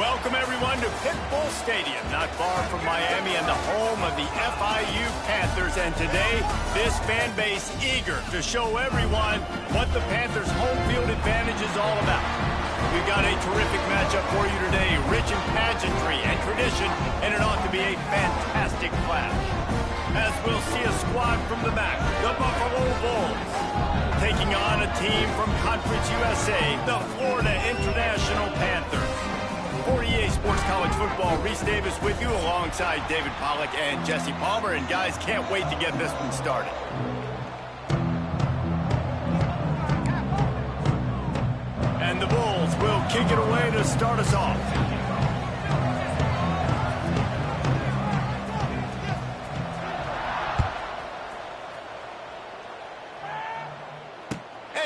Welcome, everyone, to Pitbull Stadium, not far from Miami and the home of the FIU Panthers. And today, this fan base eager to show everyone what the Panthers' home field advantage is all about. We've got a terrific matchup for you today, rich in pageantry and tradition, and it ought to be a fantastic clash. As we'll see a squad from the back, the Buffalo Bulls, taking on a team from Conference USA, the Florida International Panthers. For EA Sports College Football, Reese Davis with you alongside David Pollack and Jesse Palmer. And guys, can't wait to get this one started. And the Bulls will kick it away to start us off.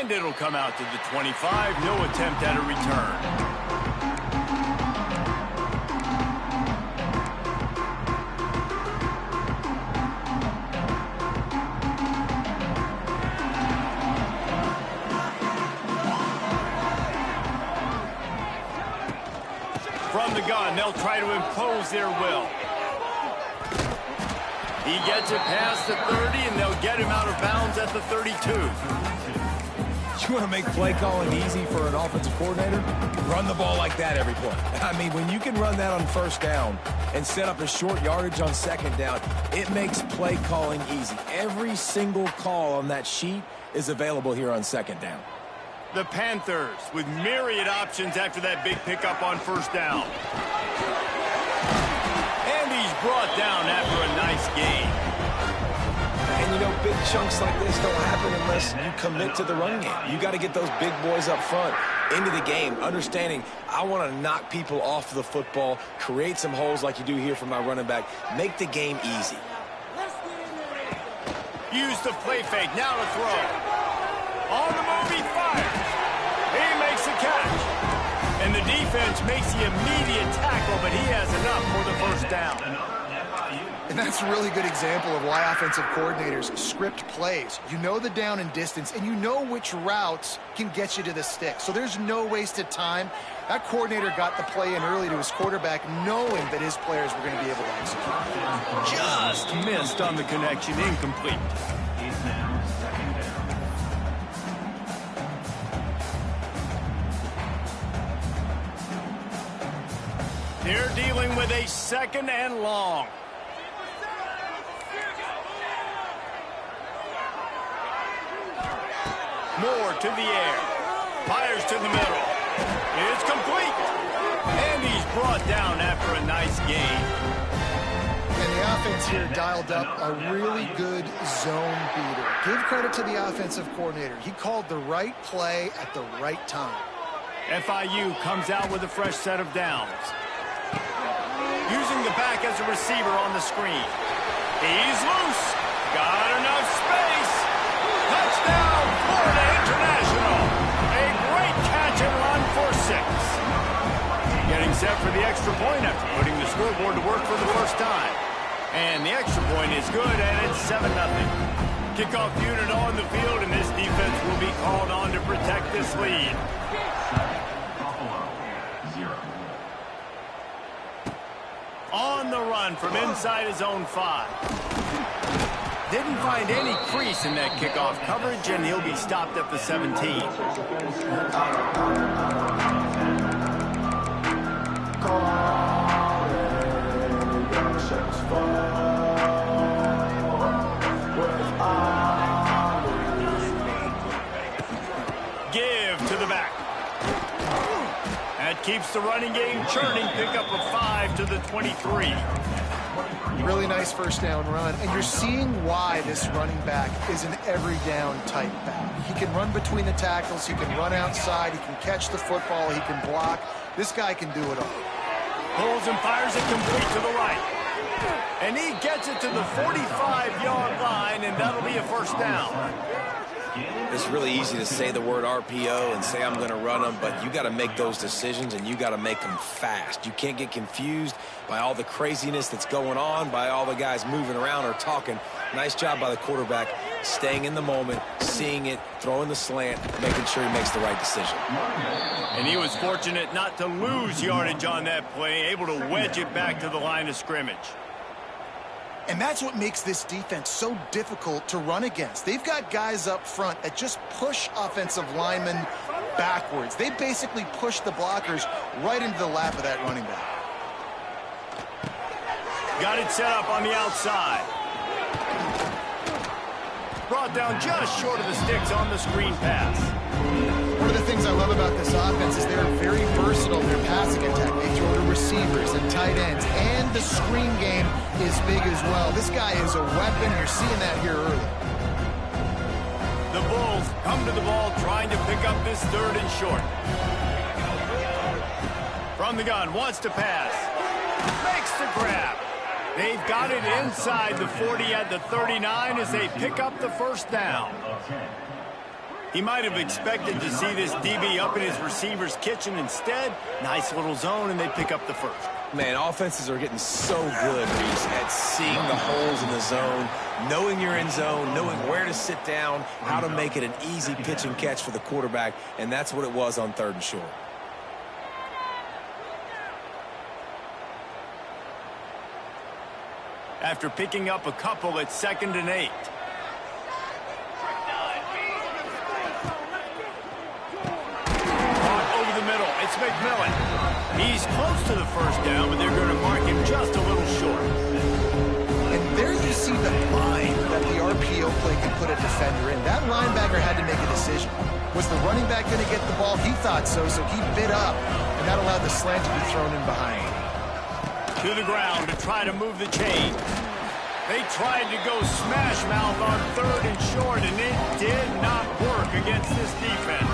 And it'll come out to the 25. No attempt at a return. From the gun, they'll try to impose their will. He gets it past the 30, and they'll get him out of bounds at the 32. You want to make play calling easy for an offensive coordinator? Run the ball like that every play. I mean, when you can run that on first down and set up a short yardage on second down, it makes play calling easy. Every single call on that sheet is available here on second down. The Panthers with myriad options after that big pickup on first down. And he's brought down after a nice gain. And, you know, big chunks like this don't happen unless you commit to the run game. You got to get those big boys up front into the game, understanding I want to knock people off the football, create some holes like you do here for my running back, make the game easy. Use the play fake, now to throw. On the move, he fires. He makes the catch. And the defense makes the immediate tackle, but he has enough for the first down. And that's a really good example of why offensive coordinators script plays. You know the down and distance, and you know which routes can get you to the stick. So there's no wasted time. That coordinator got the play in early to his quarterback, knowing that his players were going to be able to execute. Just missed on the connection, incomplete. They're dealing with a second and long. Moore to the air. Fires to the middle. It's complete. And he's brought down after a nice gain. And the offense here dialed up a really good zone beater. Give credit to the offensive coordinator. He called the right play at the right time. FIU comes out with a fresh set of downs. Using the back as a receiver on the screen. He's loose. Got enough space. Touchdown, Florida International. A great catch and run for 6. Getting set for the extra point after putting the scoreboard to work for the first time. And the extra point is good, and it's 7-0. Kickoff unit on the field, and this defense will be called on to protect this lead. On the run from inside his own 5. Didn't find any crease in that kickoff coverage, and he'll be stopped at the 17. Give to the back. That keeps the running game churning. Pickup of 5 to the 23. Really nice first down run, and you're seeing why this running back is an every down type back. He can run between the tackles, he can run outside, he can catch the football, he can block. This guy can do it all. Pulls and fires it complete to the right. And he gets it to the 45-yard line, and that'll be a first down. It's really easy to say the word RPO and say I'm going to run them, but you got to make those decisions, and you got to make them fast. You can't get confused by all the craziness that's going on, by all the guys moving around or talking. Nice job by the quarterback staying in the moment, seeing it, throwing the slant, making sure he makes the right decision. And he was fortunate not to lose yardage on that play, able to wedge it back to the line of scrimmage. And that's what makes this defense so difficult to run against. They've got guys up front that just push offensive linemen backwards. They basically push the blockers right into the lap of that running back. Got it set up on the outside. Brought down just short of the sticks on the screen pass. One of the things I love about this offense is they're very versatile in their passing attack. They throw to receivers and tight ends, and the screen game is big as well. This guy is a weapon. You're seeing that here early. The Bulls come to the ball trying to pick up this 3rd and short. From the gun, wants to pass. Makes the grab. They've got it inside the 40 at the 39 as they pick up the 1st down. He might have expected to see this DB up in his receiver's kitchen. Instead, nice little zone, and they pick up the 1st. Man, offenses are getting so good, Reese, at seeing the holes in the zone, knowing you're in zone, knowing where to sit down, how to make it an easy pitch and catch for the quarterback, and that's what it was on 3rd and short. After picking up a couple at 2nd and 8. It's McMillan. He's close to the 1st down, but they're going to mark him just a little short. And there you see the mind that the RPO play can put a defender in. That linebacker had to make a decision. Was the running back going to get the ball? He thought so, so he bit up, and that allowed the slant to be thrown in behind. To the ground to try to move the chain. They tried to go smash mouth on 3rd and short, and it did not work against this defense.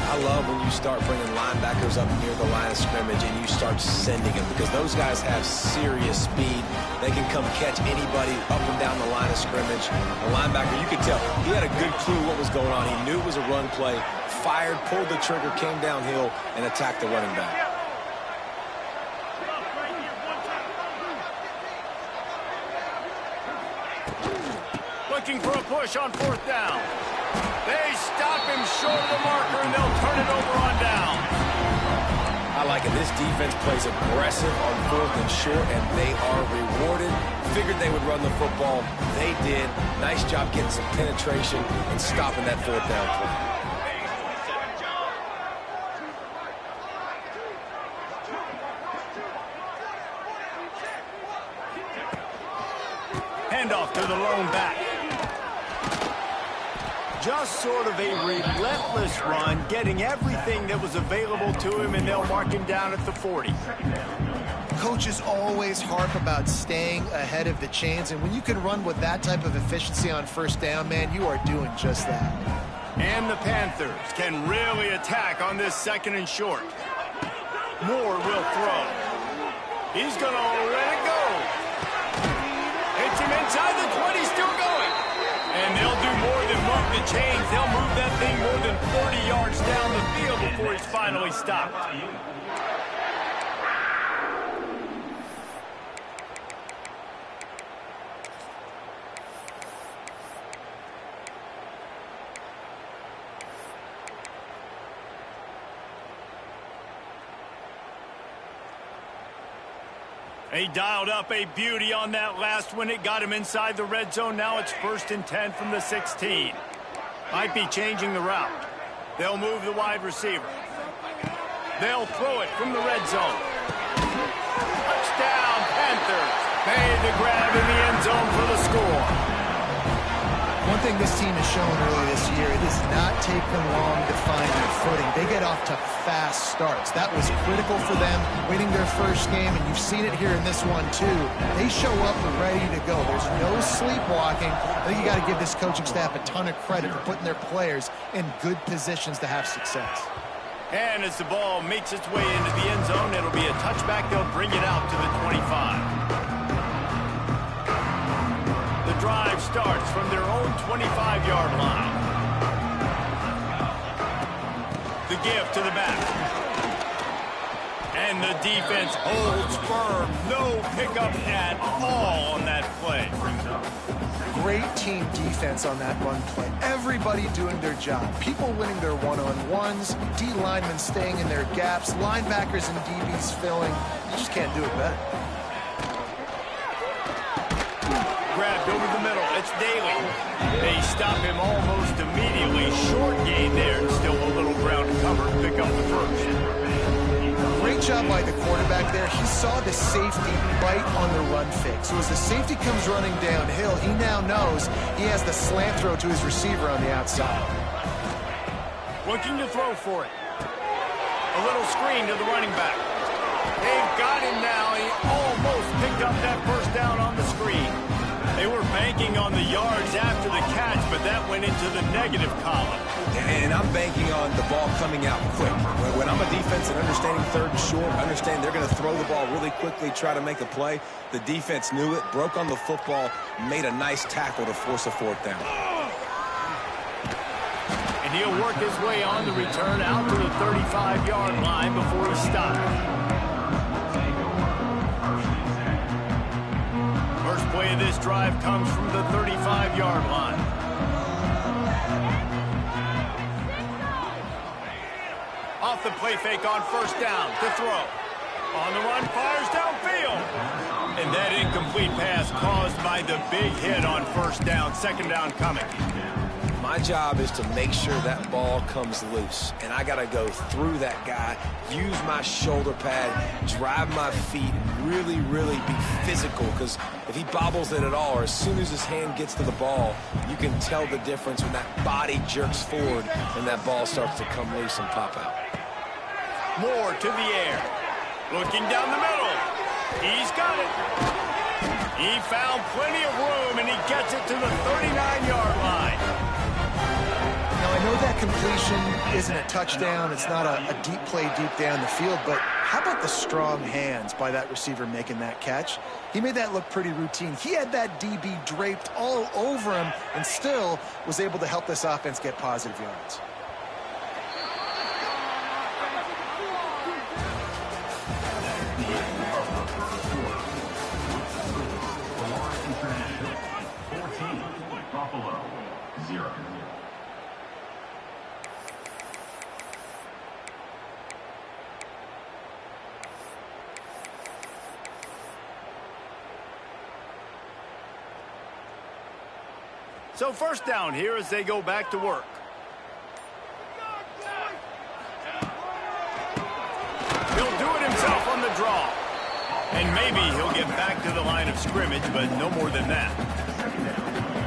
I love when you start bringing linebackers up near the line of scrimmage and you start sending them, because those guys have serious speed. They can come catch anybody up and down the line of scrimmage. The linebacker, you could tell, he had a good clue what was going on. He knew it was a run play, fired, pulled the trigger, came downhill, and attacked the running back. Looking for a push on 4th down. They stop him short of the marker, and they'll turn it over on down. I like it. This defense plays aggressive on 4th and short, and they are rewarded. Figured they would run the football. They did. Nice job getting some penetration and stopping that 4th down play. Handoff to the lone back. Just sort of a relentless run, getting everything that was available to him, and they'll mark him down at the 40. Coaches always harp about staying ahead of the chains, and when you can run with that type of efficiency on 1st down, man, you are doing just that. And the Panthers can really attack on this 2nd and short. Moore will throw. He's going to let it go. Hits him inside the 20, still going. And they'll do more than move the chains. They'll move that thing more than 40 yards down the field before he's finally stopped. He dialed up a beauty on that last one. It got him inside the red zone. Now it's 1st and 10 from the 16. Might be changing the route. They'll move the wide receiver. They'll throw it from the red zone. Touchdown, Panthers. Made the grab in the end zone for the score. One thing this team has shown early this year, it does not take them long to find their footing. They get off to fast starts. That was critical for them, winning their 1st game, and you've seen it here in this one too. They show up ready to go. There's no sleepwalking. I think you got to give this coaching staff a ton of credit for putting their players in good positions to have success. And as the ball makes its way into the end zone, it'll be a touchback. They'll bring it out to the 25. The drive starts from their own 25-yard line. The give to the back. And the defense holds firm. No pickup at all on that play. great team defense on that run play. Everybody doing their job. People winning their one-on-ones, D linemen staying in their gaps, linebackers and DBs filling. You just can't do it better. Grabbed over the middle. It's Daly. They stop him almost immediately. Short gain there. Still a little ground to cover. Pick up the first. Great job by the quarterback there. He saw the safety bite on the run fake. So as the safety comes running downhill, he now knows he has the slant throw to his receiver on the outside. Looking to throw for it. A little screen to the running back. They've got him now. He almost picked up that first down on the screen. They were banking on the yards after the catch, but that went into the negative column. And I'm banking on the ball coming out quick. When I'm a defense and understanding third and short, understand they're going to throw the ball really quickly, try to make a play. The defense knew it, broke on the football, made a nice tackle to force a fourth down. And he'll work his way on the return out to the 35-yard line before he stops. First play of this drive comes from the 35-yard line. Off the play fake on first down to throw. On the run, fires downfield. And that incomplete pass caused by the big hit on first down. Second down coming. My job is to make sure that ball comes loose. And I got to go through that guy, use my shoulder pad, drive my feet, and really, really be physical. Because if he bobbles it at all, or as soon as his hand gets to the ball, you can tell the difference when that body jerks forward and that ball starts to come loose and pop out. Moore to the air. Looking down the middle. He's got it. He found plenty of room, and he gets it to the 39-yard line. Now, I know that completion isn't a touchdown. It's not a deep play deep down the field, but how about the strong hands by that receiver making that catch? He made that look pretty routine. He had that DB draped all over him and still was able to help this offense get positive yards. So first down here as they go back to work. He'll do it himself on the draw. And maybe he'll get back to the line of scrimmage, but no more than that.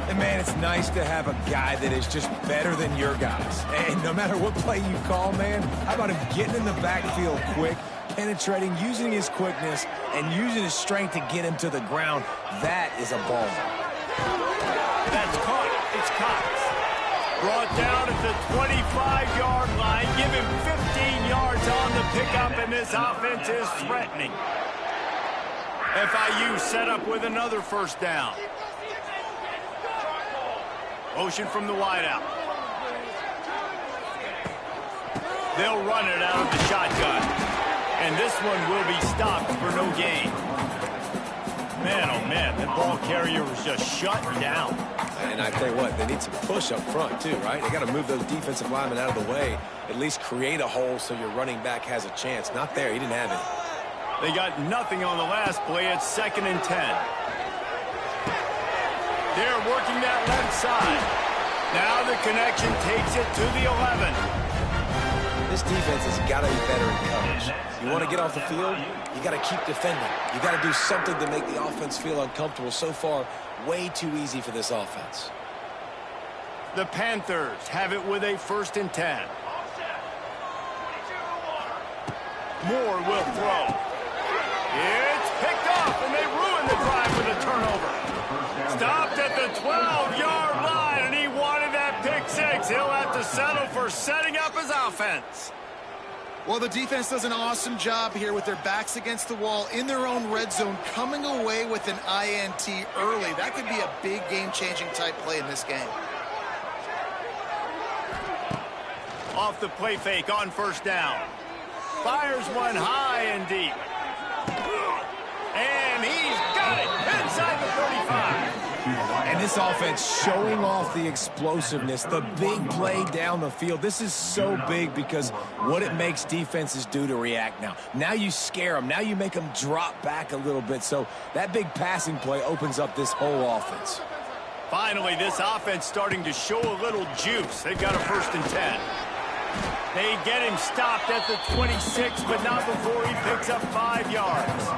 And, man, it's nice to have a guy that is just better than your guys. And no matter what play you call, man, how about him getting in the backfield quick, penetrating, using his quickness, and using his strength to get him to the ground. That is a ball. That's caught. It's Cox. Brought down at the 25-yard line. Give him 15 yards on the pickup, and this offense is threatening. FIU set up with another first down. Motion from the wideout. They'll run it out of the shotgun. And this one will be stopped for no gain. Man, oh man, that ball carrier was just shut down. And I tell you what, they need some push up front too, right? They got to move those defensive linemen out of the way, at least create a hole so your running back has a chance. Not there, he didn't have it. They got nothing on the last play. It's 2nd and 10. They're working that left side. Now the connection takes it to the 11. This defense has got to be better in coverage. You want to get off the field, you got to keep defending. You got to do something to make the offense feel uncomfortable. So far, way too easy for this offense. The Panthers have it with a 1st and 10. Moore will throw. It's picked off, and they ruin the drive with a turnover. Stopped at the 12-yard line, and he wanted that pick six. He'll have to settle for setting up his offense. Well, the defense does an awesome job here with their backs against the wall in their own red zone, coming away with an INT early. That could be a big game-changing type play in this game. Off the play fake on first down. Fires one high and deep. And he's got it inside the 35. And this offense showing off the explosiveness, the big play down the field. This is so big because what it makes defenses do to react now. Now you scare them. Now you make them drop back a little bit. So that big passing play opens up this whole offense. Finally, this offense starting to show a little juice. They've got a 1st and 10. They get him stopped at the 26, but not before he picks up 5 yards.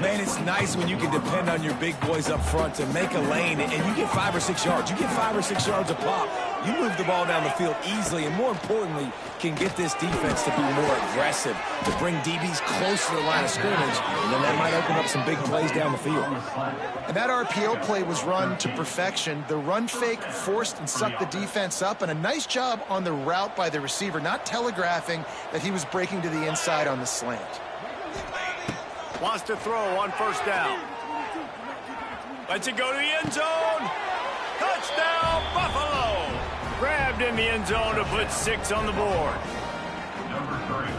Man, it's nice when you can depend on your big boys up front to make a lane, and you get 5 or 6 yards. You get 5 or 6 yards a pop. You move the ball down the field easily, and more importantly, can get this defense to be more aggressive, to bring DBs close to the line of scrimmage, and then that might open up some big plays down the field. And that RPO play was run to perfection. The run fake forced and sucked the defense up, and a nice job on the route by the receiver, not telegraphing that he was breaking to the inside on the slant. Wants to throw on 1st down. Lets it go to the end zone. Touchdown, Buffalo. Grabbed in the end zone to put 6 on the board.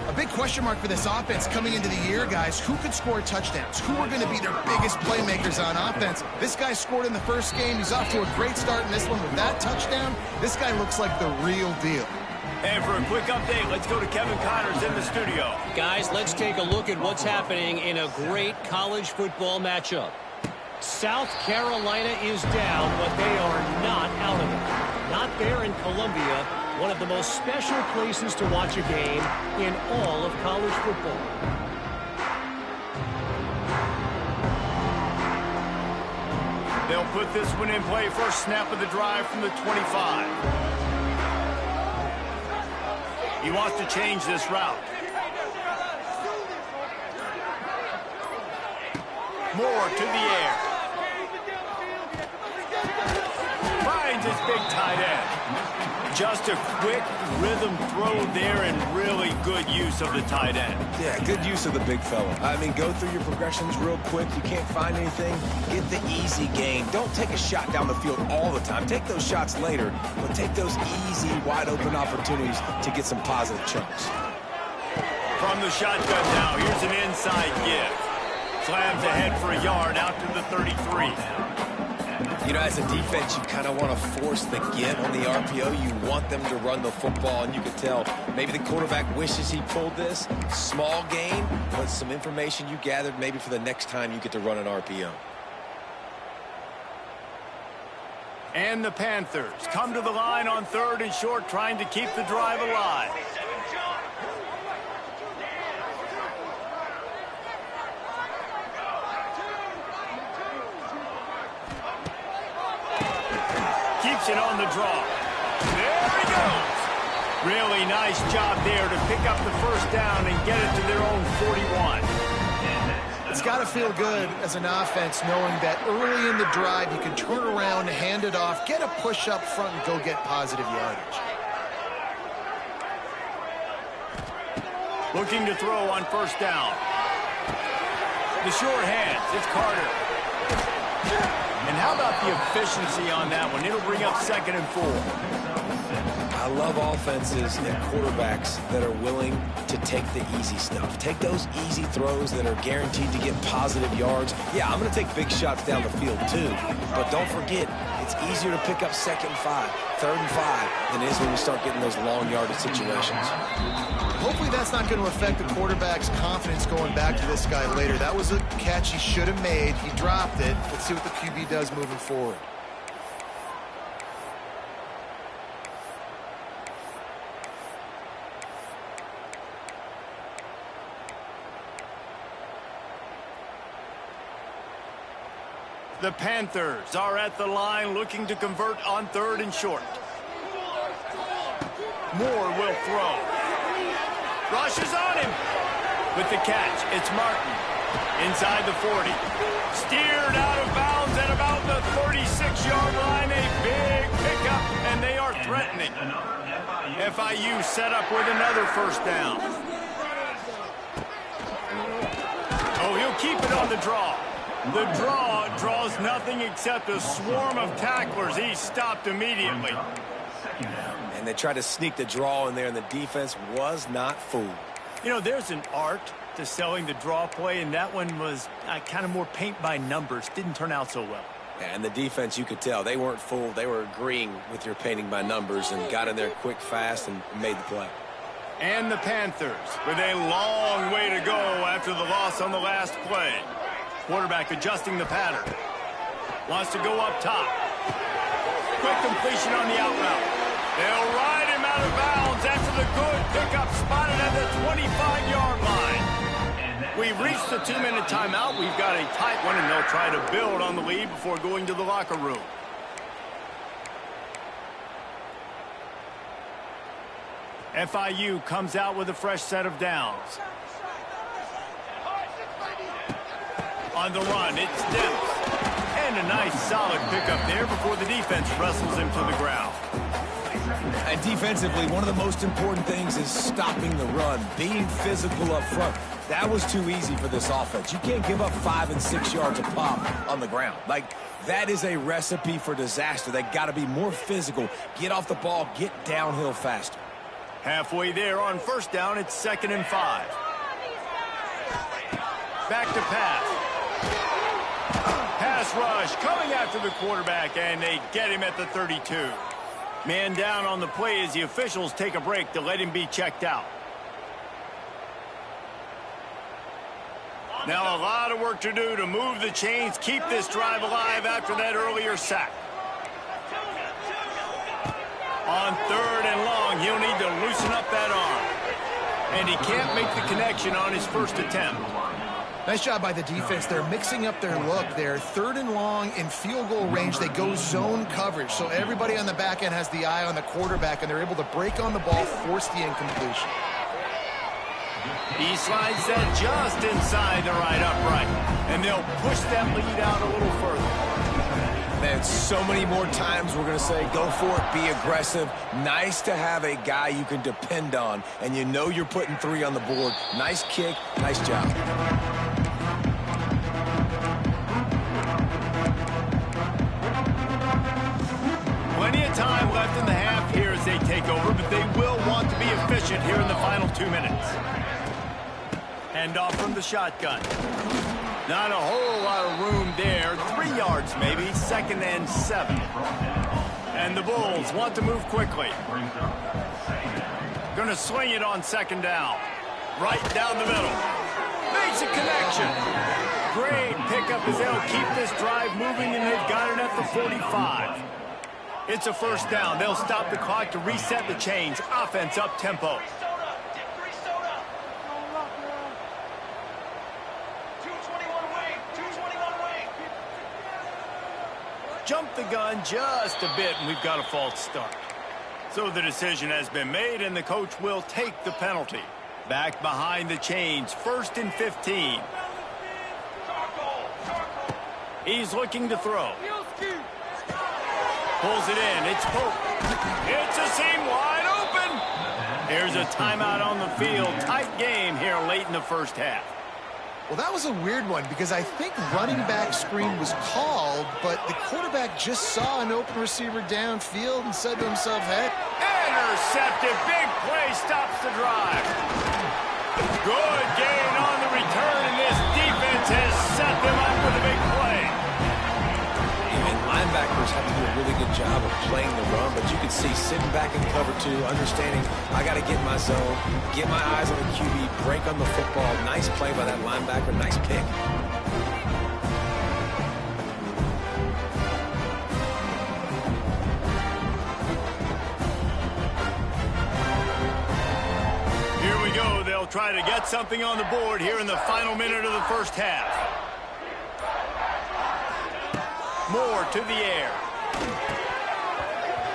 A big question mark for this offense coming into the year, guys. Who could score touchdowns? Who are going to be their biggest playmakers on offense? This guy scored in the first game. He's off to a great start in this one with that touchdown. This guy looks like the real deal. And for a quick update, let's go to Kevin Connors in the studio. Guys, let's take a look at what's happening in a great college football matchup. South Carolina is down, but they are not out of it. Not there in Columbia, one of the most special places to watch a game in all of college football. They'll put this one in play. First snap of the drive from the 25. He wants to change this route. Moore to the air. Finds his big tight end. Just a quick rhythm throw there and really good use of the tight end. Yeah, good use of the big fella. I mean, go through your progressions real quick. You can't find anything. Get the easy gain. Don't take a shot down the field all the time. Take those shots later, but take those easy, wide-open opportunities to get some positive chunks. From the shotgun now, here's an inside give. Slams ahead for a yard out to the 33. You know, as a defense, you kind of want to force the get on the RPO. You want them to run the football, and you can tell maybe the quarterback wishes he pulled this. Small gain, but some information you gathered maybe for the next time you get to run an RPO. And the Panthers come to the line on 3rd and short, trying to keep the drive alive. Keeps it on the draw. There he goes. Really nice job there to pick up the 1st down and get it to their own 41. It's got to feel good as an offense knowing that early in the drive you can turn around, hand it off, get a push up front, and go get positive yardage. Looking to throw on 1st down. The short hands. It's Carter. And how about the efficiency on that one? It'll bring up 2nd and 4. I love offenses and quarterbacks that are willing to take the easy stuff. Take those easy throws that are guaranteed to get positive yards. Yeah, I'm going to take big shots down the field too. But don't forget, it's easier to pick up 2nd and 5, 3rd and 5 than it is when you start getting those long yardage situations. Hopefully that's not going to affect the quarterback's confidence going back to this guy later. That was a catch he should have made. He dropped it. Let's see what the QB does moving forward. The Panthers are at the line looking to convert on 3rd and short. Moore will throw. Rushes on him. With the catch, it's Martin. Inside the 40. Steered out of bounds at about the 36-yard line. A big pickup, and they are threatening. FIU set up with another 1st down. Oh, he'll keep it on the draw. The draw draws nothing except a swarm of tacklers. He's stopped immediately. And they tried to sneak the draw in there, and the defense was not fooled. You know, there's an art to selling the draw play, and that one was kind of more paint by numbers. Didn't turn out so well. And the defense, you could tell, they weren't fooled. They were agreeing with your painting by numbers and got in there quick, fast, and made the play. And the Panthers with a long way to go after the loss on the last play. Quarterback adjusting the pattern. Wants to go up top. Quick completion on the out route. They'll ride him out of bounds after the good pickup spotted at the 25-yard line. We've reached the 2-minute timeout. We've got a tight one, and they'll try to build on the lead before going to the locker room. FIU comes out with a fresh set of downs. On the run, it's Dempsey. And a nice solid pickup there before the defense wrestles him to the ground. And defensively, one of the most important things is stopping the run, being physical up front. That was too easy for this offense. You can't give up 5 and 6 yards a pop on the ground. Like, that is a recipe for disaster. They got to be more physical, get off the ball, get downhill faster. Halfway there on first down, it's 2nd and 5. Back to pass. Pass rush coming after the quarterback, and they get him at the 32. Man down on the play as the officials take a break to let him be checked out. Now a lot of work to do to move the chains, keep this drive alive after that earlier sack. On 3rd and long, he'll need to loosen up that arm. And he can't make the connection on his first attempt. Nice job by the defense. They're mixing up their look there. 3rd and long in field goal range. They go zone coverage. So everybody on the back end has the eye on the quarterback, and they're able to break on the ball, force the incompletion. He slides that just inside the right upright. And they'll push that lead out a little further. Man, so many more times we're going to say, go for it, be aggressive. Nice to have a guy you can depend on, and you know you're putting 3 on the board. Nice kick, nice job. Plenty of time left in the half here as they take over, but they will want to be efficient here in the final 2 minutes. Hand off from the shotgun. Not a whole lot of room there. 3 yards maybe. 2nd and 7. And the Bulls want to move quickly. Going to swing it on 2nd down. Right down the middle. Makes a connection. Great pickup as they'll keep this drive moving, and they've got it at the 45. It's a first down. They'll stop the clock to reset the chains. Offense up tempo. Jumped the gun just a bit, and we've got a false start. So the decision has been made, and the coach will take the penalty. Back behind the chains, 1st and 15. He's looking to throw. Pulls it in. It's Pope. It's a seam wide open. There's a timeout on the field. Tight game here late in the first half. Well, that was a weird one because I think running back screen was called, but the quarterback just saw an open receiver downfield and said to himself, heck. Intercepted. Big play stops the drive. Good gain on the return, and this defense has set them up with a big play. And linebackers have to do a really good job of playing the run, but you can see sitting back in cover 2, understanding I got to get in my zone, get my eyes on the QB, break on the football. Nice play by that linebacker. Nice pick. Here we go. They'll try to get something on the board here in the final minute of the first half. Moore to the air.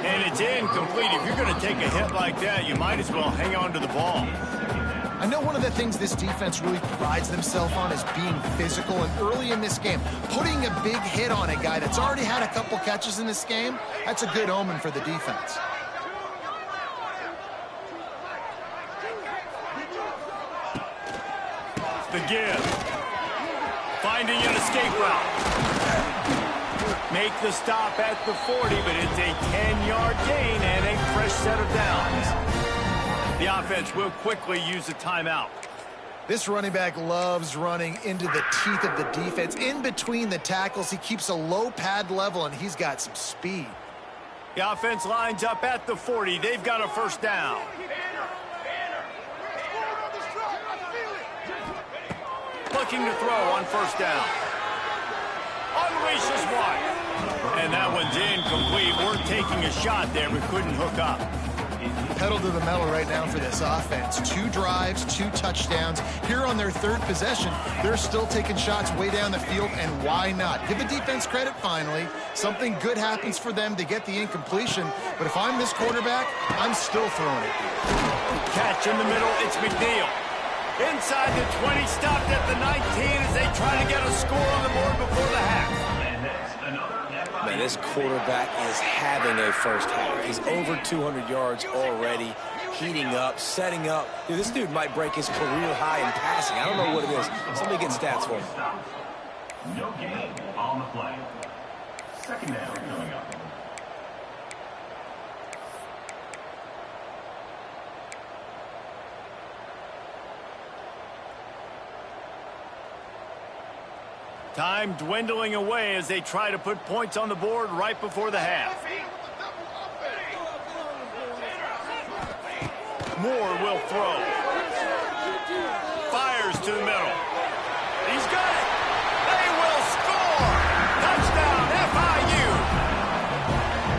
And it's incomplete. If you're going to take a hit like that, you might as well hang on to the ball. I know one of the things this defense really prides themselves on is being physical, and early in this game, putting a big hit on a guy that's already had a couple catches in this game, that's a good omen for the defense. The give. Finding an escape route. Make the stop at the 40, but it's a 10-yard gain and a fresh set of downs. The offense will quickly use a timeout. This running back loves running into the teeth of the defense. In between the tackles, he keeps a low pad level, and he's got some speed. The offense lines up at the 40. They've got a first down. Looking to throw on first down. Unleashes one. And that one's incomplete. We're taking a shot there, but couldn't hook up. Pedal to the metal right now for this offense. 2 drives, 2 touchdowns. Here on their 3rd possession, they're still taking shots way down the field, and why not? Give the defense credit finally. Something good happens for them to get the incompletion, but if I'm this quarterback, I'm still throwing it. Catch in the middle, it's McNeil. Inside the 20, stopped at the 19 as they try to get a score on the board before the half. Man, this quarterback is having a first half. He's over 200 yards already, heating up, setting up. Dude, this dude might break his career high in passing. I don't know what it is. Somebody get stats for him. No gain on the play. Second down coming up. Time dwindling away as they try to put points on the board right before the half. Moore will throw. Fires to the middle. He's got it. They will score. Touchdown, FIU.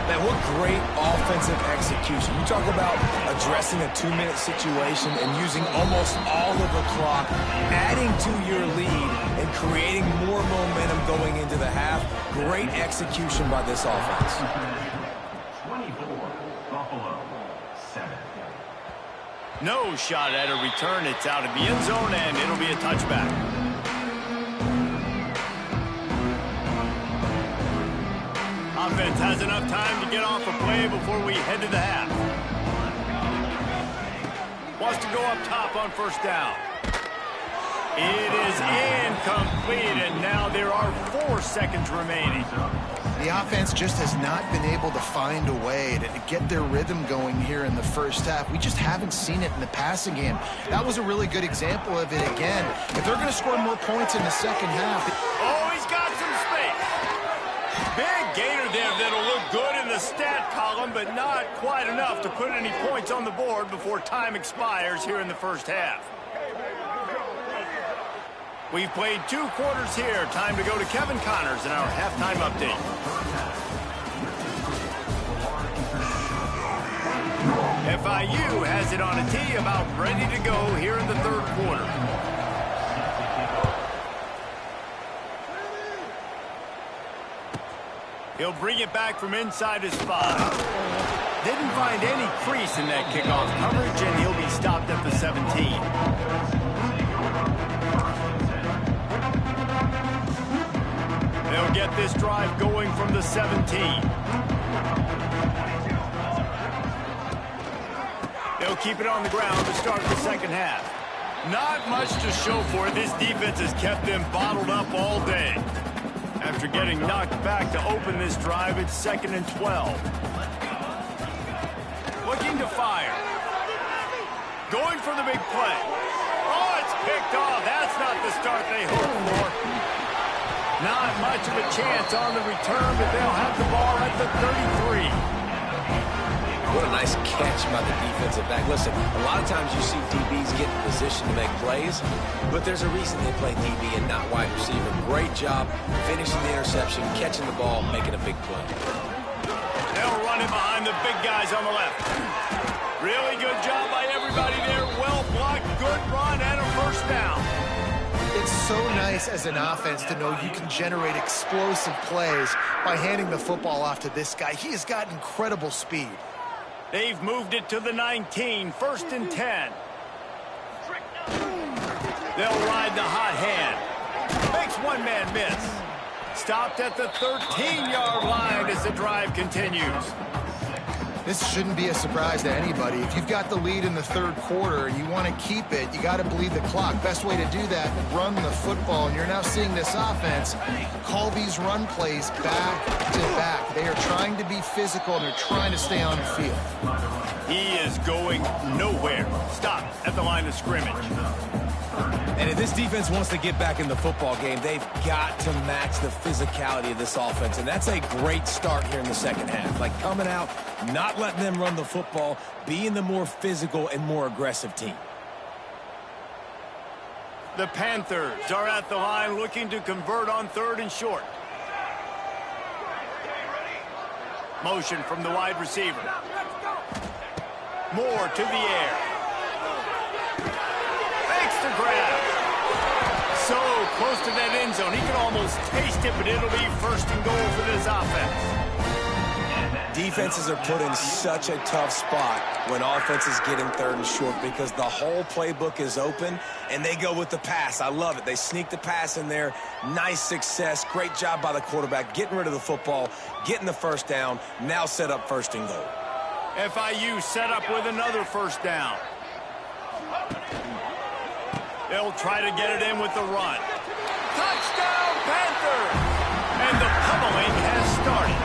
Man, what great offensive execution. You talk about addressing a 2-minute situation and using almost all of the clock, adding to your lead, and creating more momentum going into the half. Great execution by this offense. 24, Buffalo, 7. No shot at a return. It's out of the end zone, and it'll be a touchback. Offense has enough time to get off a play before we head to the half. Wants to go up top on first down. It is incomplete, and now there are 4 seconds remaining. The offense just has not been able to find a way to get their rhythm going here in the first half. We just haven't seen it in the passing game. That was a really good example of it again. If they're going to score more points in the second half... Oh, he's got some space. Big gainer there that'll look good in the stat column, but not quite enough to put any points on the board before time expires here in the first half. We've played 2 quarters here. Time to go to Kevin Connors in our halftime update. FIU has it on a tee, about ready to go here in the 3rd quarter. He'll bring it back from inside his 5. Didn't find any crease in that kickoff coverage, and he'll be stopped at the 17. They'll get this drive going from the 17. They'll keep it on the ground to start the second half. Not much to show for it. This defense has kept them bottled up all day. After getting knocked back to open this drive, it's 2nd and 12. Looking to fire. Going for the big play. Oh, it's picked off. That's not the start they hoped for. Not much of a chance on the return, but they'll have the ball at the 33. What a nice catch by the defensive back. Listen, a lot of times you see DBs get in position to make plays, but there's a reason they play DB and not wide receiver. Great job finishing the interception, catching the ball, making a big play. They'll run it behind the big guys on the left. Really good job by everybody there. Well blocked, good run, and a first down. It's so nice as an offense to know you can generate explosive plays by handing the football off to this guy. He has got incredible speed. They've moved it to the 19, 1st and 10. They'll ride the hot hand. Makes one man miss. Stopped at the 13-yard line as the drive continues. This shouldn't be a surprise to anybody. If you've got the lead in the 3rd quarter and you want to keep it, you got to bleed the clock. Best way to do that, run the football. And you're now seeing this offense call these run plays back to back. They are trying to be physical, and they're trying to stay on the field. He is going nowhere. Stopped at the line of scrimmage. And if this defense wants to get back in the football game, they've got to match the physicality of this offense. And that's a great start here in the second half. Like coming out, not letting them run the football, being the more physical and more aggressive team. The Panthers are at the line looking to convert on 3rd and short. Motion from the wide receiver. Moore to the air. Fakes the grab. So close to that end zone. He can almost taste it, but it'll be 1st and goal for this offense. Defenses are put in such a tough spot when offenses get in 3rd and short because the whole playbook is open and they go with the pass. I love it. They sneak the pass in there. Nice success. Great job by the quarterback getting rid of the football, getting the 1st down, now set up 1st and goal. FIU set up with another 1st down. They'll try to get it in with the run. Touchdown, Panthers! And the pummeling has started.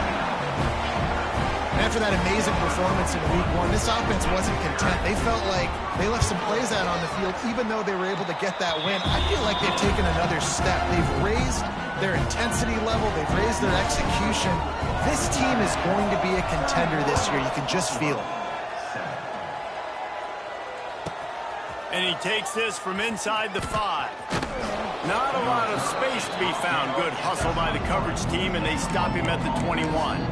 After that amazing performance in Week 1, this offense wasn't content. They felt like they left some plays out on the field, even though they were able to get that win. I feel like they've taken another step. They've raised their intensity level. They've raised their execution. This team is going to be a contender this year. You can just feel it. And he takes this from inside the 5. Not a lot of space to be found. Good hustle by the coverage team, and they stop him at the 21.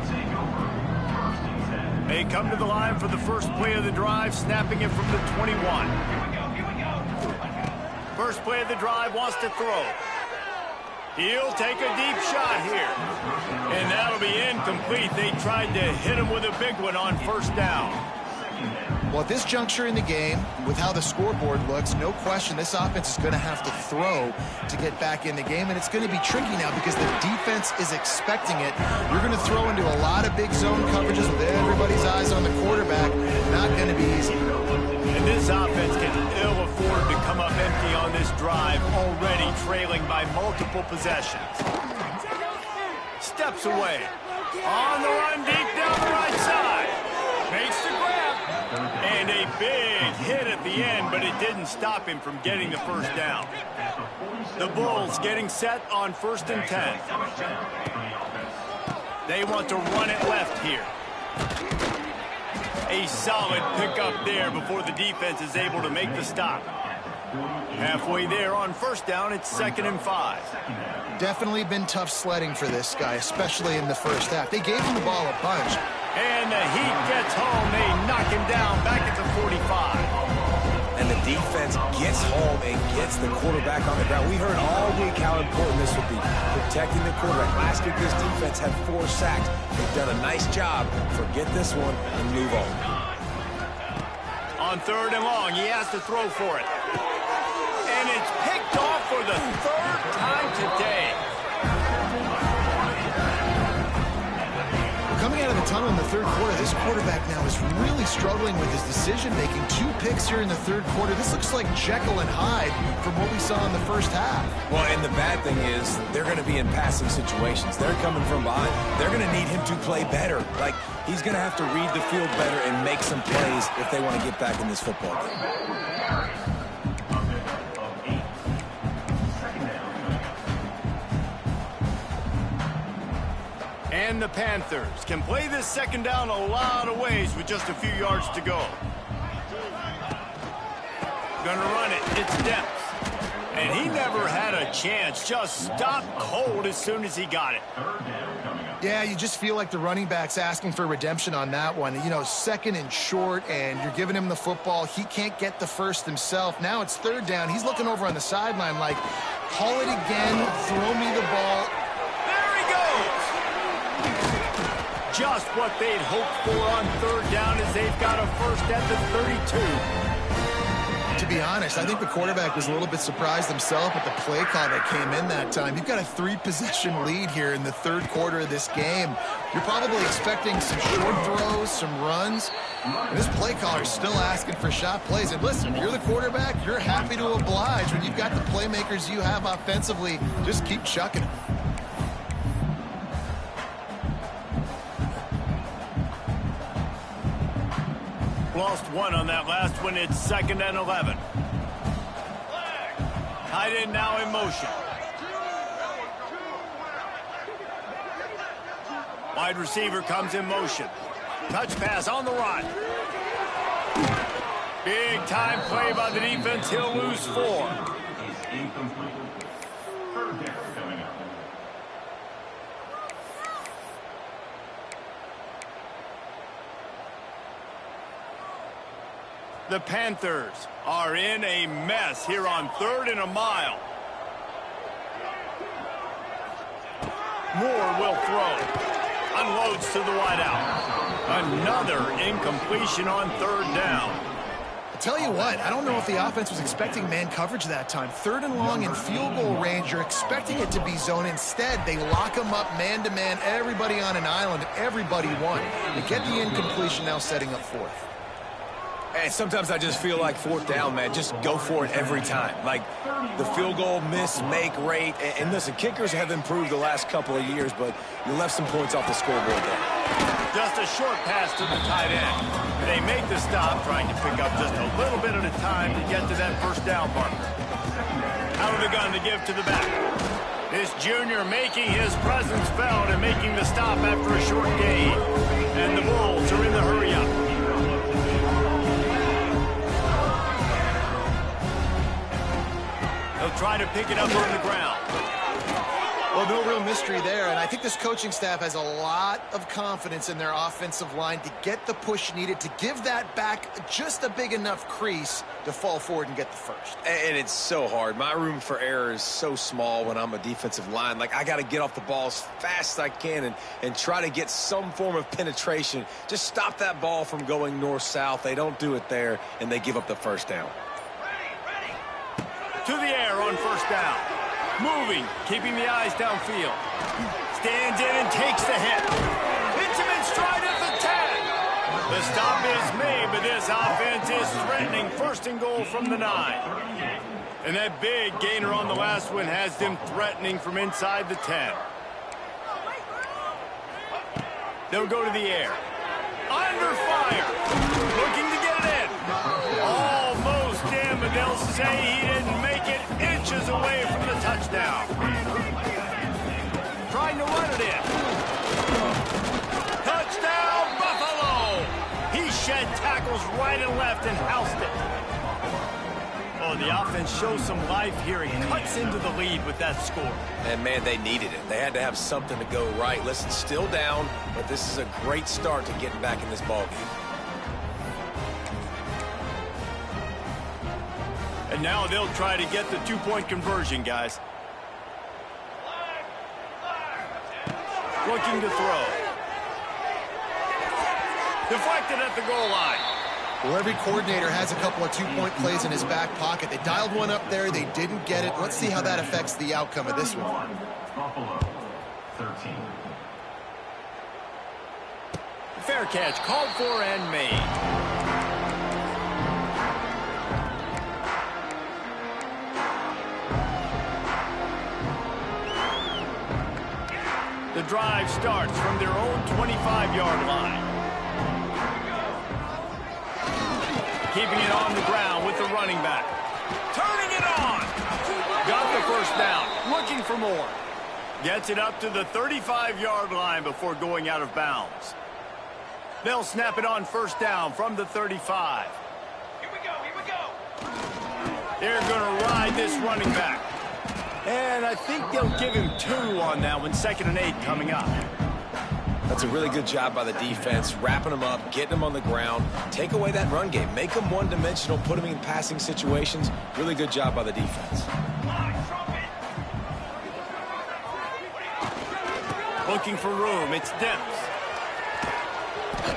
They come to the line for the first play of the drive, snapping it from the 21. First play of the drive, wants to throw. He'll take a deep shot here. And that'll be incomplete. They tried to hit him with a big one on 1st down. Well, at this juncture in the game, with how the scoreboard looks, no question this offense is going to have to throw to get back in the game, and it's going to be tricky now because the defense is expecting it. You're going to throw into a lot of big zone coverages with everybody's eyes on the quarterback. Not going to be easy. And this offense can ill afford to come up empty on this drive, already trailing by multiple possessions. Steps away. On the run, deep down the right side. Makes the grab. And a big hit at the end, but it didn't stop him from getting the 1st down. The Bulls getting set on 1st and 10. They want to run it left here. A solid pickup there before the defense is able to make the stop. Halfway there on 1st down, it's 2nd and 5. Definitely been tough sledding for this guy, especially in the 1st half. They gave him the ball a bunch. And the heat gets home. They knock him down back at the 45. And the defense gets home and gets the quarterback on the ground. We heard all week how important this would be, protecting the quarterback. Last week, this defense had 4 sacks. They've done a nice job. Forget this one and move on. On 3rd and long, he has to throw for it. And it's picked off for the 3rd time today. Coming out of the tunnel in the 3rd quarter, this quarterback now is really struggling with his decision-making. 2 picks here in the 3rd quarter. This looks like Jekyll and Hyde from what we saw in the 1st half. Well, and the bad thing is they're going to be in passing situations. They're coming from behind. They're going to need him to play better. Like, he's going to have to read the field better and make some plays if they want to get back in this football game. And the Panthers can play this 2nd down a lot of ways with just a few yards to go. Gonna run it. It's depth. And he never had a chance. Just stopped cold as soon as he got it. Yeah, you just feel like the running back's asking for redemption on that one. You know, 2nd and short, and you're giving him the football. He can't get the 1st himself. Now it's 3rd down. He's looking over on the sideline like, call it again, throw me the ball. Just what they'd hoped for on 3rd down as they've got a 1st at the 32. To be honest, I think the quarterback was a little bit surprised himself at the play call that came in that time. You've got a 3-possession lead here in the 3rd quarter of this game. You're probably expecting some short throws, some runs. And this play caller is still asking for shot plays. And listen, you're the quarterback, you're happy to oblige. When you've got the playmakers you have offensively, just keep chucking them. Lost 1 on that last one. It's 2nd and 11. Tight end now in motion. Wide receiver comes in motion. Touch pass on the run. Big time play by the defense. He'll lose 4. Is incomplete. Third down coming up. The Panthers are in a mess here on 3rd and a mile. Moore will throw. Unloads to the wideout. Another incompletion on 3rd down. I tell you what, I don't know if the offense was expecting man coverage that time. 3rd and long in field goal range, you're expecting it to be zone. Instead, they lock them up man-to-man, everybody on an island, everybody won. They get the incompletion, now setting up 4th. And sometimes I just feel like 4th down, man. Just go for it every time. Like the field goal miss-make rate. And listen, kickers have improved the last couple of years, but you left some points off the scoreboard there. Just a short pass to the tight end. They make the stop, trying to pick up just a little bit at a time to get to that 1st down marker. Out of the gun to give to the back. This junior making his presence felt and making the stop after a short gain. And the Bulls are in the hurry-up. They'll try to pick it up on the ground. Well, no real mystery there, and I think this coaching staff has a lot of confidence in their offensive line to get the push needed to give that back just a big enough crease to fall forward and get the 1st. And it's so hard. My room for error is so small when I'm a defensive line. Like, I got to get off the ball as fast as I can and try to get some form of penetration. Just stop that ball from going north-south. They don't do it there, and they give up the 1st down. To the air on 1st down. Moving, keeping the eyes downfield. Stands in and takes the hit. Hits him in stride at the 10. The stop is made, but this offense is threatening 1st and goal from the 9. And that big gainer on the last one has them threatening from inside the 10. They'll go to the air. Under fire. Looking to get it in. Almost in, but they'll say he didn't make it, inches away from the touchdown. Trying to run it in. Touchdown, Buffalo! He shed tackles right and left and housed it. Oh, the offense shows some life here and cuts into the lead with that score. And, man, they needed it. They had to have something to go right. Listen, still down, but this is a great start to getting back in this ballgame. And now they'll try to get the 2-point conversion, guys. Looking to throw. Deflected at the goal line. Well, every coordinator has a couple of 2-point plays in his back pocket. They dialed one up there. They didn't get it. Let's see how that affects the outcome of this one. Buffalo, 13. Fair catch, called for and made. The drive starts from their own 25-yard line. Keeping it on the ground with the running back. Turning it on. Got the 1st down. Looking for more. Gets it up to the 35-yard line before going out of bounds. They'll snap it on 1st down from the 35. Here we go. They're going to ride this running back. And I think they'll give him 2 on that one. 2nd and 8 coming up. That's a really good job by the defense, wrapping them up, getting them on the ground. Take away that run game. Make them one-dimensional, put them in passing situations. Really good job by the defense. Looking for room. It's Demps.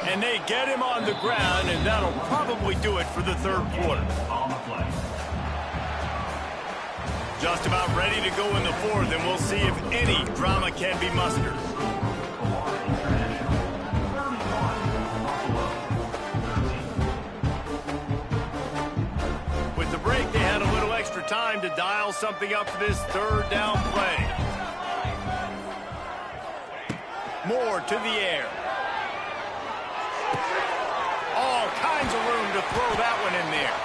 And they get him on the ground, and that'll probably do it for the 3rd quarter. On the play. Just about ready to go in the 4th, and we'll see if any drama can be mustered. With the break, they had a little extra time to dial something up for this 3rd down play. Moore to the air. All kinds of room to throw that one in there.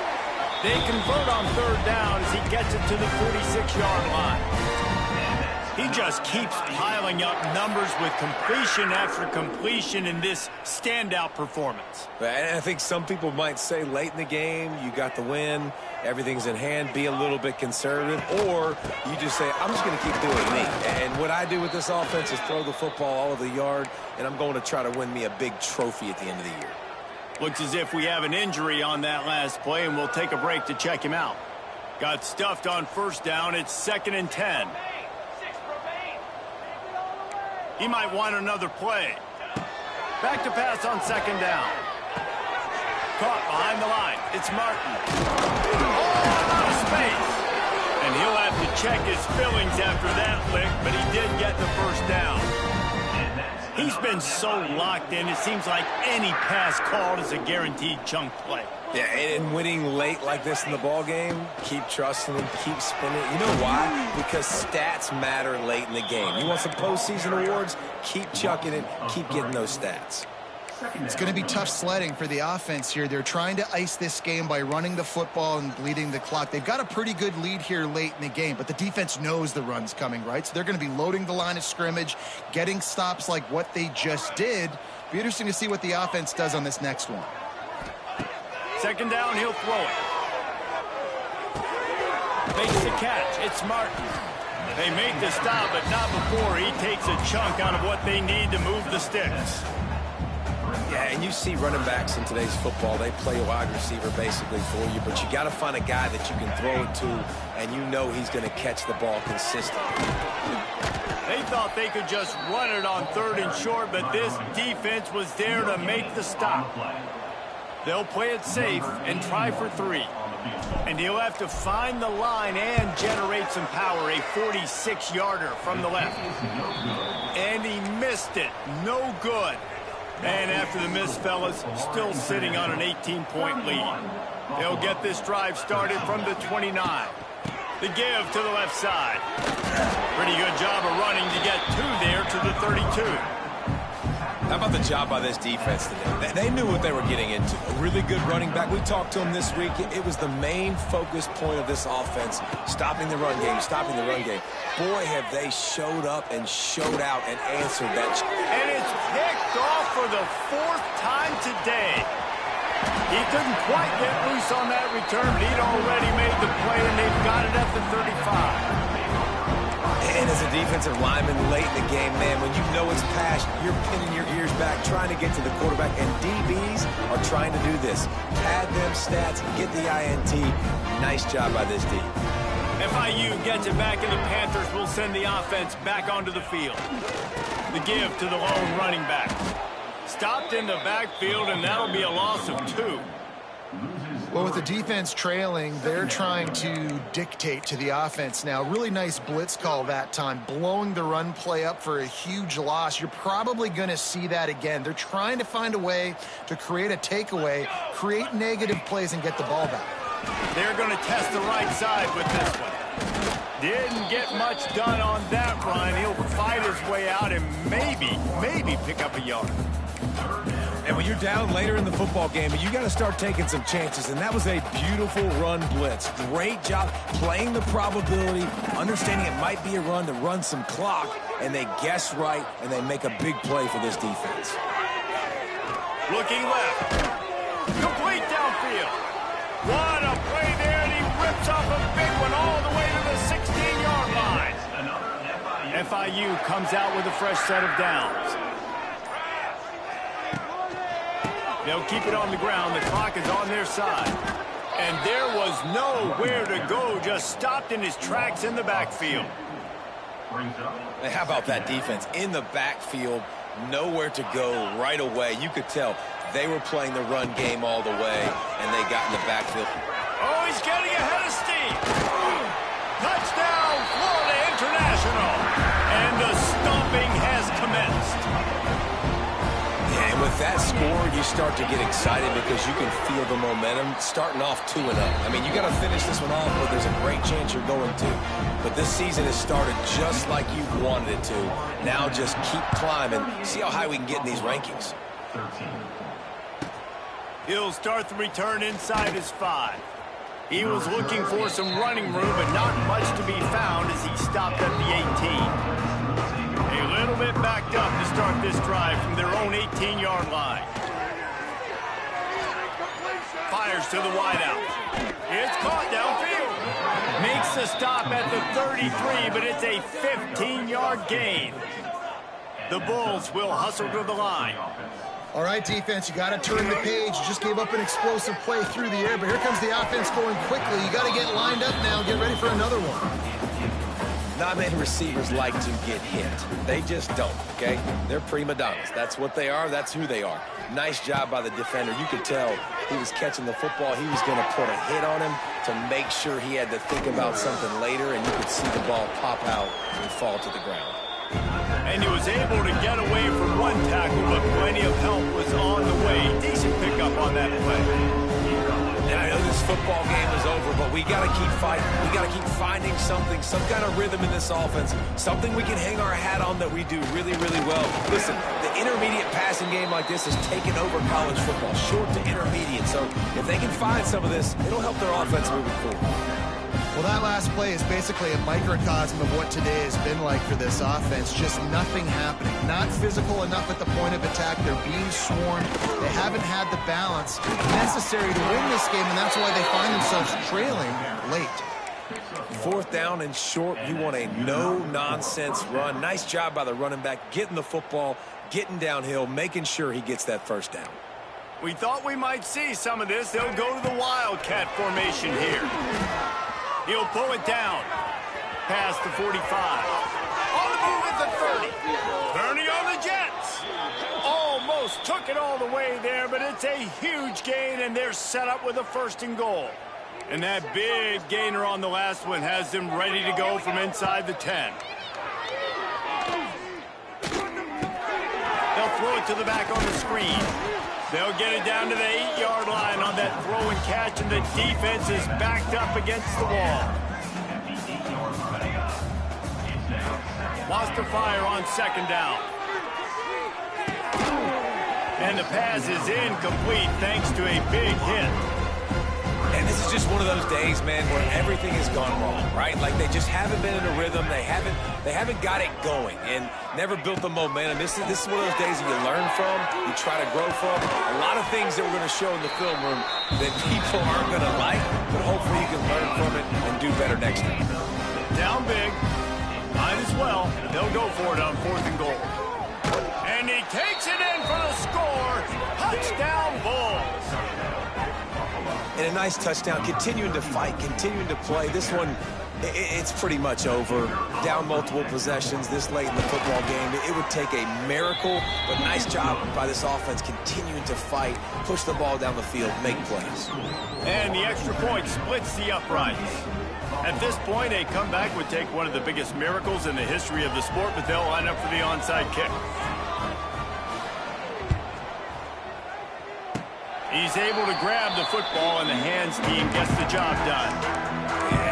They convert on third down as he gets it to the 46-yard line. He just keeps piling up numbers with completion after completion in this standout performance. And I think some people might say late in the game, you got the win, everything's in hand, be a little bit conservative, or you just say, I'm just going to keep doing me. And what I do with this offense is throw the football all over the yard, and I'm going to try to win me a big trophy at the end of the year. Looks as if we have an injury on that last play, and we'll take a break to check him out. Got stuffed on first down. It's 2nd and 10. He might want another play. Back to pass on 2nd down. Caught behind the line. It's Martin. Oh, out of space. And he'll have to check his fillings after that lick, but he did get the first down. He's been so locked in, it seems like any pass called is a guaranteed chunk play. Yeah, and winning late like this in the ball game, keep trusting him, keep spinning. You know why? Because stats matter late in the game. You want some postseason awards? Keep chucking it, keep getting those stats. It's going to be tough sledding for the offense here. They're trying to ice this game by running the football and bleeding the clock. They've got a pretty good lead here late in the game, but the defense knows the run's coming, right? So they're going to be loading the line of scrimmage, getting stops like what they just did. Be interesting to see what the offense does on this next one. 2nd down, he'll throw it. Makes the catch. It's Martin. They make the stop, but not before he takes a chunk out of what they need to move the sticks. Yeah, and you see running backs in today's football, they play a wide receiver basically for you, but you got to find a guy that you can throw it to, and you know he's going to catch the ball consistently. They thought they could just run it on 3rd and short, but this defense was there to make the stop. They'll play it safe and try for 3. And he'll have to find the line and generate some power, a 46-yarder from the left. And he missed it. No good. And after the miss, fellas, still sitting on an 18-point lead. They'll get this drive started from the 29. The give to the left side. Pretty good job of running to get 2 there to the 32. How about the job by this defense today? They knew what they were getting into. A really good running back. We talked to him this week. It was the main focus point of this offense, stopping the run game, stopping the run game. Boy, have they showed up and showed out and answered that. And it's picked off for the 4th time today. He couldn't quite get loose on that return, but he'd already made the play, and they've got it at the 35. And as a defensive lineman late in the game, man, when you know it's pass, you're pinning your ears back, trying to get to the quarterback, and DBs are trying to do this. Pad them stats, get the INT. Nice job by this D. FIU gets it back, and the Panthers will send the offense back onto the field. The give to the lone running back. Stopped in the backfield, and that'll be a loss of 2. Well, with the defense trailing, they're trying to dictate to the offense now. Really nice blitz call that time, blowing the run play up for a huge loss. You're probably going to see that again. They're trying to find a way to create a takeaway, create negative plays, and get the ball back. They're going to test the right side with this one. Didn't get much done on that run. He'll fight his way out and maybe pick up a yard. And when you're down later in the football game, you got to start taking some chances. And that was a beautiful run blitz. Great job playing the probability, understanding it might be a run to run some clock, and they guess right, and they make a big play for this defense. Looking left. Complete downfield. What a play there, and he rips off a big one all the way to the 16-yard line. FIU comes out with a fresh set of downs. They'll keep it on the ground. The clock is on their side. And there was nowhere to go, just stopped in his tracks in the backfield. And how about that defense? In the backfield, nowhere to go right away. You could tell they were playing the run game all the way, and they got in the backfield. Oh, he's getting ahead of steam. Touchdown, Florida International. And the stomping has commenced. And with that score, you start to get excited because you can feel the momentum starting off 2-0. I mean, you got to finish this one off, but there's a great chance you're going to. But this season has started just like you wanted it to. Now just keep climbing. See how high we can get in these rankings. He'll start the return inside his 5. He was looking for some running room, but not much to be found as he stopped at the 18. A little bit backed up to start this drive from their own 18-yard line. Fires to the wideout. It's caught downfield. Makes the stop at the 33, but it's a 15-yard gain. The Bulls will hustle to the line. All right, defense, you got to turn the page. You just gave up an explosive play through the air, but here comes the offense going quickly. You got to get lined up now, get ready for another one. Not many receivers like to get hit. They just don't, okay? They're prima donnas. That's what they are. That's who they are. Nice job by the defender. You could tell he was catching the football. He was going to put a hit on him to make sure he had to think about something later, and you could see the ball pop out and fall to the ground. And he was able to get away from one tackle, but plenty of help was on the way. Decent pickup on that play. And I know this football game is over, but we got to keep fighting. We got to keep finding something, some kind of rhythm in this offense, something we can hang our hat on that we do really, really well. Listen, the intermediate passing game like this has taken over college football, short to intermediate. So if they can find some of this, it'll help their offense moving forward. Well, that last play is basically a microcosm of what today has been like for this offense. Just nothing happening. Not physical enough at the point of attack. They're being swarmed. They haven't had the balance necessary to win this game, and that's why they find themselves trailing late. 4th down and short. You want a no-nonsense run. Nice job by the running back, getting the football, getting downhill, making sure he gets that first down. We thought we might see some of this. They'll go to the Wildcat formation here. He'll pull it down. Past the 45. On the move at the 30. Turning on the Jets. Almost took it all the way there, but it's a huge gain, and they're set up with a 1st and goal. And that big gainer on the last one has them ready to go from inside the 10. They'll throw it to the back on the screen. They'll get it down to the 8-yard line on that throw and catch, and the defense is backed up against the wall. Wants to fire on 2nd down. And the pass is incomplete thanks to a big hit. And this is just one of those days, man, where everything has gone wrong, right? Like they just haven't been in a rhythm. They haven't got it going and never built the momentum. This is one of those days that you learn from, you try to grow from. A lot of things that we're going to show in the film room that people aren't going to like, but hopefully you can learn from it and do better next time. Down big. Might as well. They'll go for it on 4th and goal. And he takes it in for the score. Touchdown, Bulls. And a nice touchdown, continuing to fight, continuing to play. This one, it's pretty much over. Down multiple possessions this late in the football game. It would take a miracle, but nice job by this offense continuing to fight, push the ball down the field, make plays. And the extra point splits the uprights. At this point, a comeback would take one of the biggest miracles in the history of the sport, but they'll line up for the onside kick. He's able to grab the football, and the hands team gets the job done.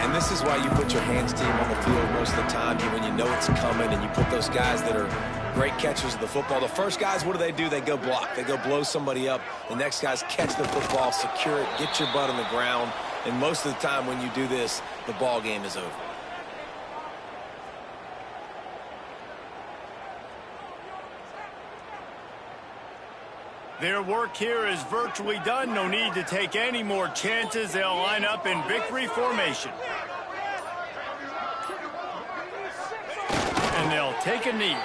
And this is why you put your hands team on the field most of the time, when you know it's coming, and you put those guys that are great catchers of the football. The first guys, what do? They go block. They go blow somebody up. The next guys catch the football, secure it, get your butt on the ground. And most of the time when you do this, the ball game is over. Their work here is virtually done. No need to take any more chances. They'll line up in victory formation. And they'll take a knee.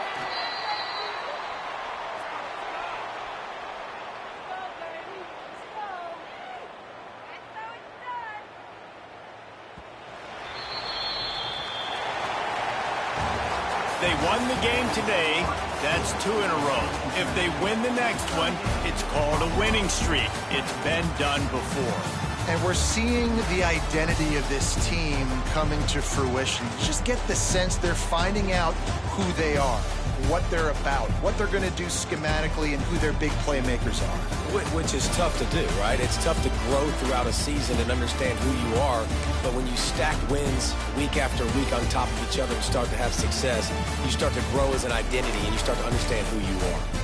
They won the game today. That's 2 in a row. If they win the next one, it's called a winning streak. It's been done before. And we're seeing the identity of this team coming to fruition. You just get the sense they're finding out who they are, what they're about, what they're going to do schematically, and who their big playmakers are. Which is tough to do, right? It's tough to grow throughout a season and understand who you are. But when you stack wins week after week on top of each other and start to have success, you start to grow as an identity and you start to understand who you are.